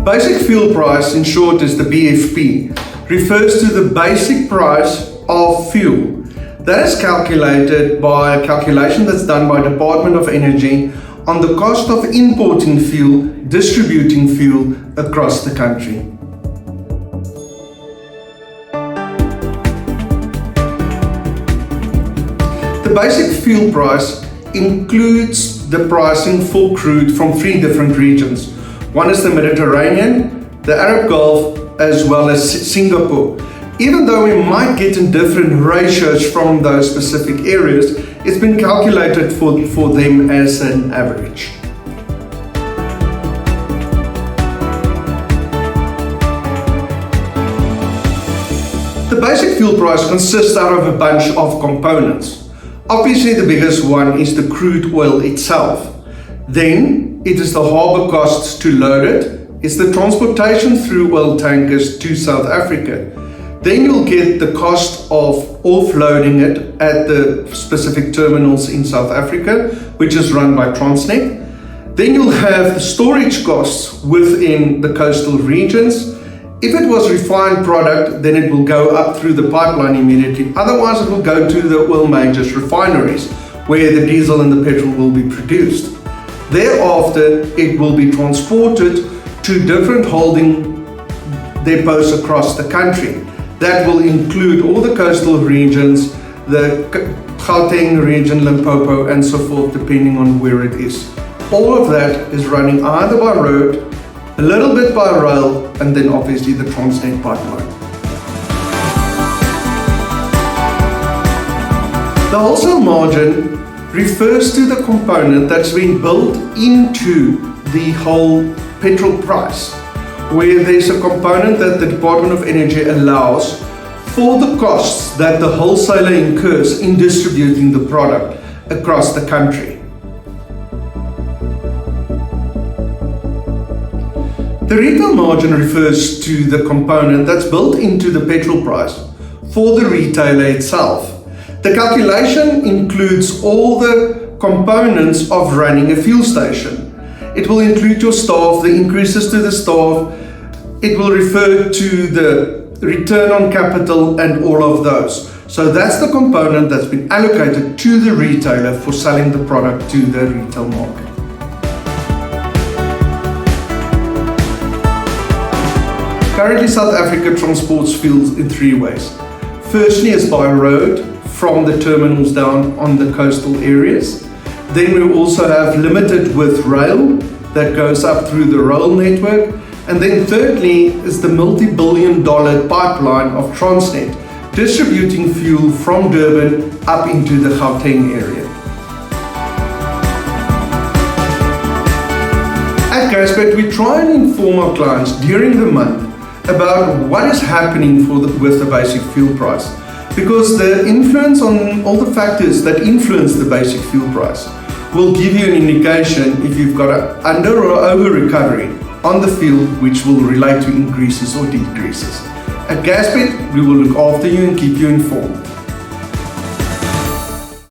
Basic fuel price, in short, is the BFP, refers to the basic price of fuel. That is calculated by a calculation that's done by Department of Energy on the cost of importing fuel, distributing fuel across the country. The basic fuel price includes the pricing for crude from 3 different regions. One is the Mediterranean, the Arab Gulf, as well as Singapore. Even though we might get in different ratios from those specific areas, it's been calculated for them as an average. The basic fuel price consists out of a bunch of components. Obviously, the biggest one is the crude oil itself. Then it is the harbour costs to load it. It's the transportation through oil tankers to South Africa. Then you'll get the cost of offloading it at the specific terminals in South Africa, which is run by Transnet. Then you'll have the storage costs within the coastal regions. If it was refined product, then it will go up through the pipeline immediately. Otherwise, it will go to the oil majors' refineries, where the diesel and the petrol will be produced. Thereafter, it will be transported to different holding depots across the country. That will include all the coastal regions, the Gauteng region, Limpopo, and so forth, depending on where it is. All of that is running either by road, a little bit by rail, and then obviously the Transnet pipeline. The wholesale margin refers to the component that's been built into the whole petrol price, where there's a component that the Department of Energy allows for the costs that the wholesaler incurs in distributing the product across the country. The retail margin refers to the component that's built into the petrol price for the retailer itself. The calculation includes all the components of running a fuel station. It will include your staff, the increases to the staff. It will refer to the return on capital and all of those. So that's the component that's been allocated to the retailer for selling the product to the retail market. Currently, South Africa transports fuels in 3 ways. Firstly is by road from the terminals down on the coastal areas. Then we also have limited with rail that goes up through the rail network. And then thirdly is the multi-billion-dollar pipeline of Transnet, distributing fuel from Durban up into the Gauteng area. At GASPET, we try and inform our clients during the month about what is happening with the basic fuel price, because the influence on all the factors that influence the basic fuel price will give you an indication if you've got an under or over recovery on the field, which will relate to increases or decreases. At GASPET, we will look after you and keep you informed.